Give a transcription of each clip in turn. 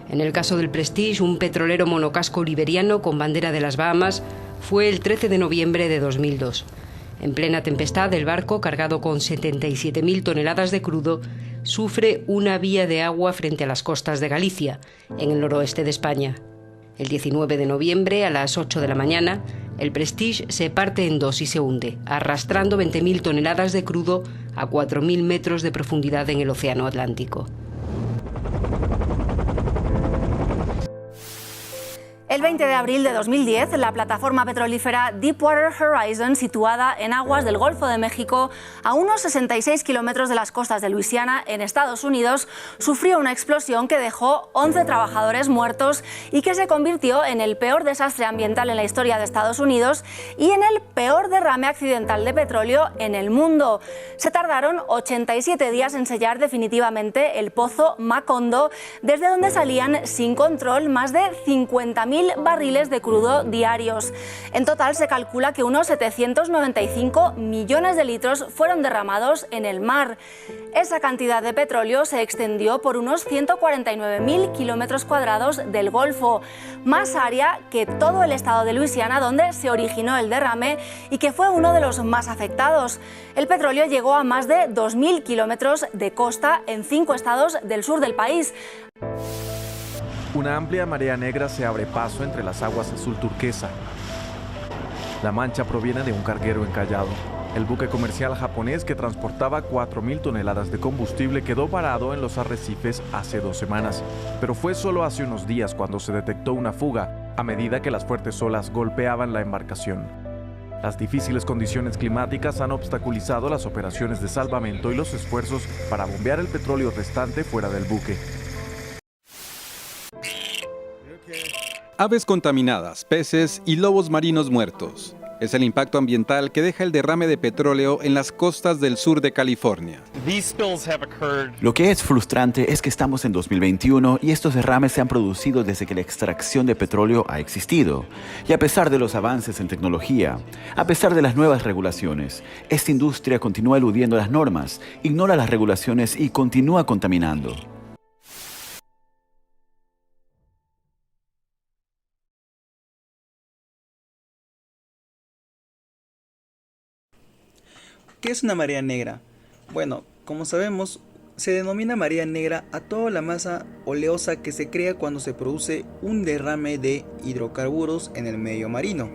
En el caso del Prestige, un petrolero monocasco liberiano con bandera de las Bahamas, fue el 13 de noviembre de 2002. En plena tempestad, el barco, cargado con 77.000 toneladas de crudo, sufre una vía de agua frente a las costas de Galicia, en el noroeste de España. El 19 de noviembre, a las 8 de la mañana, el Prestige se parte en dos y se hunde, arrastrando 20.000 toneladas de crudo a 4.000 metros de profundidad en el Océano Atlántico. El 20 de abril de 2010, la plataforma petrolífera Deepwater Horizon, situada en aguas del Golfo de México, a unos 66 kilómetros de las costas de Luisiana, en Estados Unidos, sufrió una explosión que dejó 11 trabajadores muertos y que se convirtió en el peor desastre ambiental en la historia de Estados Unidos y en el peor derrame accidental de petróleo en el mundo. Se tardaron 87 días en sellar definitivamente el pozo Macondo, desde donde salían sin control más de 50.000 barriles de crudo diarios. En total se calcula que unos 795 millones de litros fueron derramados en el mar. Esa cantidad de petróleo se extendió por unos 149.000 kilómetros cuadrados del Golfo, más área que todo el estado de Luisiana, donde se originó el derrame y que fue uno de los más afectados. El petróleo llegó a más de 2.000 kilómetros de costa en 5 estados del sur del país. Una amplia marea negra se abre paso entre las aguas azul turquesa. La mancha proviene de un carguero encallado. El buque comercial japonés que transportaba 4.000 toneladas de combustible quedó varado en los arrecifes hace 2 semanas, pero fue solo hace unos días cuando se detectó una fuga a medida que las fuertes olas golpeaban la embarcación. Las difíciles condiciones climáticas han obstaculizado las operaciones de salvamento y los esfuerzos para bombear el petróleo restante fuera del buque. Aves contaminadas, peces y lobos marinos muertos. Es el impacto ambiental que deja el derrame de petróleo en las costas del sur de California. Lo que es frustrante es que estamos en 2021 y estos derrames se han producido desde que la extracción de petróleo ha existido. Y a pesar de los avances en tecnología, a pesar de las nuevas regulaciones, esta industria continúa eludiendo las normas, ignora las regulaciones y continúa contaminando. ¿Qué es una marea negra? Bueno, como sabemos, se denomina marea negra a toda la masa oleosa que se crea cuando se produce un derrame de hidrocarburos en el medio marino.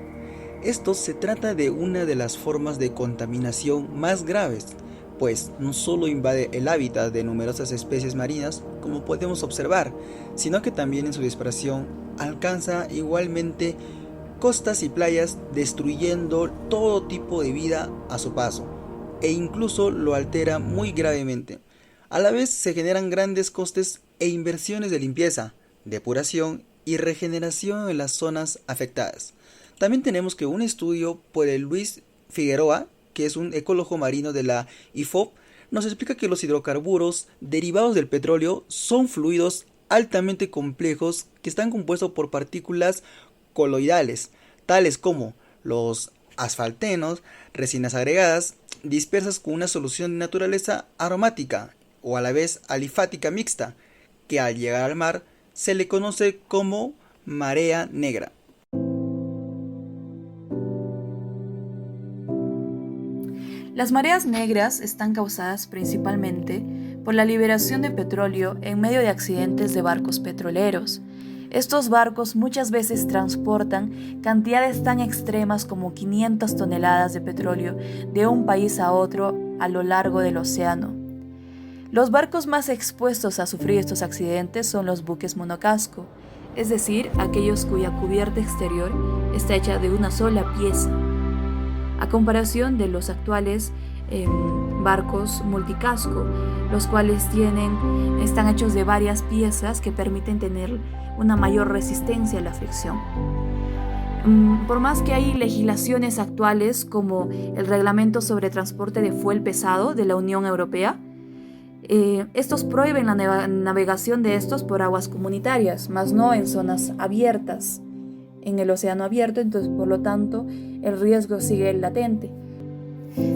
Esto se trata de una de las formas de contaminación más graves, pues no solo invade el hábitat de numerosas especies marinas, como podemos observar, sino que también en su dispersión alcanza igualmente costas y playas, destruyendo todo tipo de vida a su paso, e incluso lo altera muy gravemente. A la vez se generan grandes costes e inversiones de limpieza, depuración y regeneración en las zonas afectadas. También tenemos que un estudio por el Luis Figueroa, que es un ecólogo marino de la IFOP, nos explica que los hidrocarburos derivados del petróleo son fluidos altamente complejos que están compuestos por partículas coloidales, tales como los asfaltenos, resinas agregadas, dispersas con una solución de naturaleza aromática o a la vez alifática mixta, que al llegar al mar se le conoce como marea negra. Las mareas negras están causadas principalmente por la liberación de petróleo en medio de accidentes de barcos petroleros. Estos barcos muchas veces transportan cantidades tan extremas como 500 toneladas de petróleo de un país a otro a lo largo del océano. Los barcos más expuestos a sufrir estos accidentes son los buques monocasco, es decir, aquellos cuya cubierta exterior está hecha de una sola pieza, a comparación de los actuales barcos multicasco, los cuales están hechos de varias piezas que permiten tener una mayor resistencia a la fricción. Por más que hay legislaciones actuales como el Reglamento sobre Transporte de Fuel Pesado de la Unión Europea, estos prohíben la navegación de estos por aguas comunitarias, más no en zonas abiertas, en el océano abierto, entonces por lo tanto el riesgo sigue latente.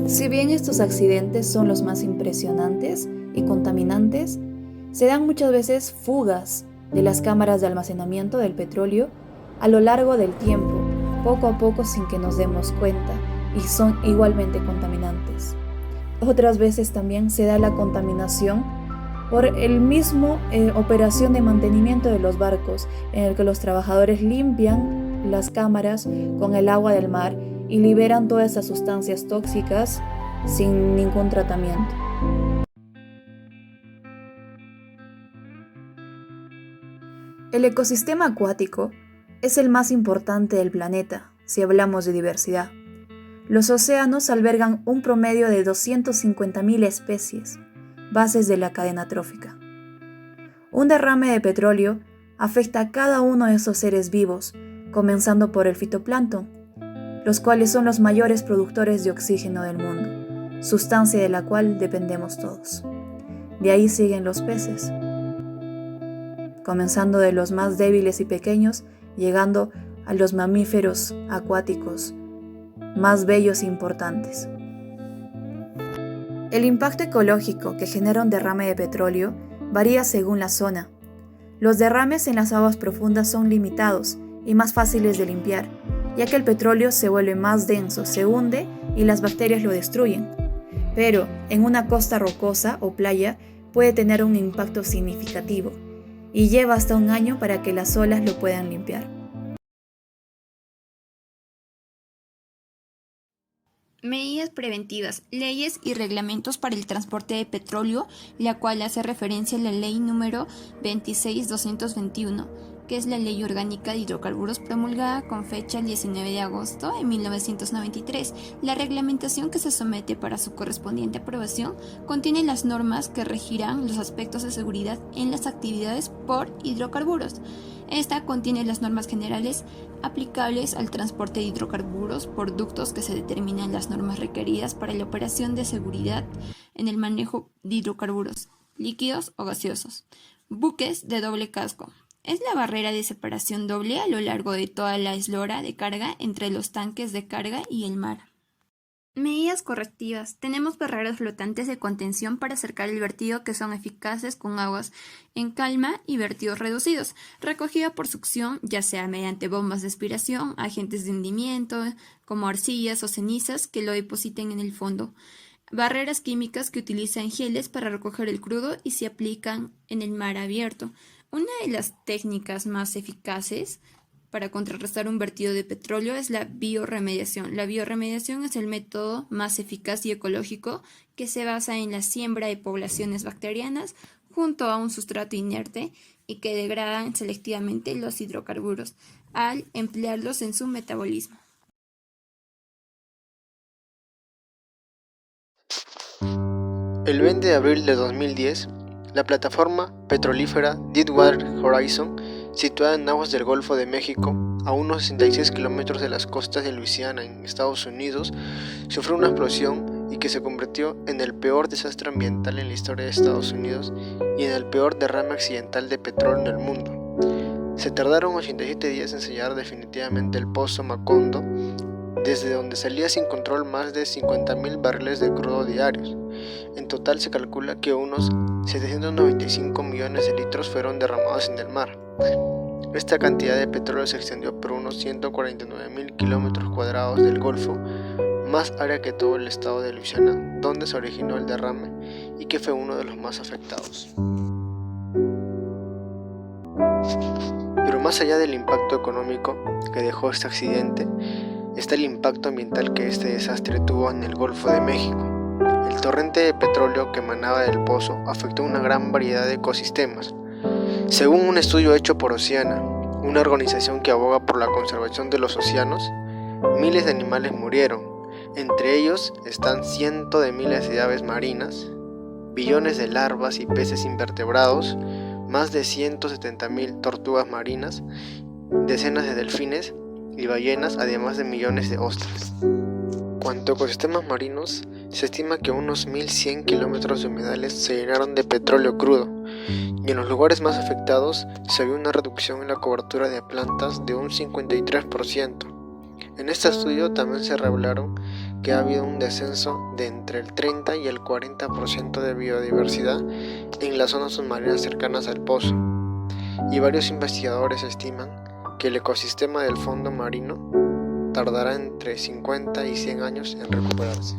Si bien estos accidentes son los más impresionantes y contaminantes, se dan muchas veces fugas de las cámaras de almacenamiento del petróleo a lo largo del tiempo, poco a poco sin que nos demos cuenta, y son igualmente contaminantes. Otras veces también se da la contaminación por el mismo operación de mantenimiento de los barcos, en el que los trabajadores limpian las cámaras con el agua del mar y liberan todas esas sustancias tóxicas sin ningún tratamiento. El ecosistema acuático es el más importante del planeta, si hablamos de diversidad. Los océanos albergan un promedio de 250.000 especies, bases de la cadena trófica. Un derrame de petróleo afecta a cada uno de esos seres vivos, comenzando por el fitoplancton, los cuales son los mayores productores de oxígeno del mundo, sustancia de la cual dependemos todos. De ahí siguen los peces, comenzando de los más débiles y pequeños, llegando a los mamíferos acuáticos más bellos e importantes. El impacto ecológico que genera un derrame de petróleo varía según la zona. Los derrames en las aguas profundas son limitados y más fáciles de limpiar, ya que el petróleo se vuelve más denso, se hunde y las bacterias lo destruyen. Pero en una costa rocosa o playa puede tener un impacto significativo y lleva hasta un año para que las olas lo puedan limpiar. Medidas preventivas, leyes y reglamentos para el transporte de petróleo, la cual hace referencia a la ley número 26.221, que es la Ley Orgánica de Hidrocarburos promulgada con fecha el 19 de agosto de 1993. La reglamentación que se somete para su correspondiente aprobación contiene las normas que regirán los aspectos de seguridad en las actividades por hidrocarburos. Esta contiene las normas generales aplicables al transporte de hidrocarburos por ductos, que se determinan las normas requeridas para la operación de seguridad en el manejo de hidrocarburos, líquidos o gaseosos. Buques de doble casco. Es la barrera de separación doble a lo largo de toda la eslora de carga entre los tanques de carga y el mar. Medidas correctivas. Tenemos barreras flotantes de contención para acercar el vertido, que son eficaces con aguas en calma y vertidos reducidos. Recogida por succión, ya sea mediante bombas de aspiración, agentes de hundimiento como arcillas o cenizas que lo depositen en el fondo. Barreras químicas que utilizan geles para recoger el crudo y se aplican en el mar abierto. Una de las técnicas más eficaces para contrarrestar un vertido de petróleo es la biorremediación. La biorremediación es el método más eficaz y ecológico que se basa en la siembra de poblaciones bacterianas junto a un sustrato inerte y que degradan selectivamente los hidrocarburos al emplearlos en su metabolismo. El 20 de abril de 2010, la plataforma petrolífera Deepwater Horizon, situada en aguas del Golfo de México, a unos 66 kilómetros de las costas de Luisiana en Estados Unidos, sufrió una explosión y que se convirtió en el peor desastre ambiental en la historia de Estados Unidos y en el peor derrame accidental de petróleo en el mundo. Se tardaron 87 días en sellar definitivamente el pozo Macondo, desde donde salía sin control más de 50.000 barriles de crudo diarios. En total se calcula que unos 795 millones de litros fueron derramados en el mar. Esta cantidad de petróleo se extendió por unos 149.000 kilómetros cuadrados del Golfo, más área que todo el estado de Luisiana, donde se originó el derrame y que fue uno de los más afectados. Pero más allá del impacto económico que dejó este accidente, está el impacto ambiental que este desastre tuvo en el Golfo de México. El torrente de petróleo que emanaba del pozo afectó una gran variedad de ecosistemas. Según un estudio hecho por Oceana, una organización que aboga por la conservación de los océanos, miles de animales murieron. Entre ellos están cientos de miles de aves marinas, billones de larvas y peces invertebrados, más de 170.000 tortugas marinas, decenas de delfines y ballenas, además de millones de ostras. Cuanto a ecosistemas marinos, se estima que unos 1.100 kilómetros de humedales se llenaron de petróleo crudo, y en los lugares más afectados se vio una reducción en la cobertura de plantas de un 53%. En este estudio también se revelaron que ha habido un descenso de entre el 30 y el 40% de biodiversidad en las zonas submarinas cercanas al pozo. y varios investigadores estiman que el ecosistema del fondo marino tardará entre 50 y 100 años en recuperarse.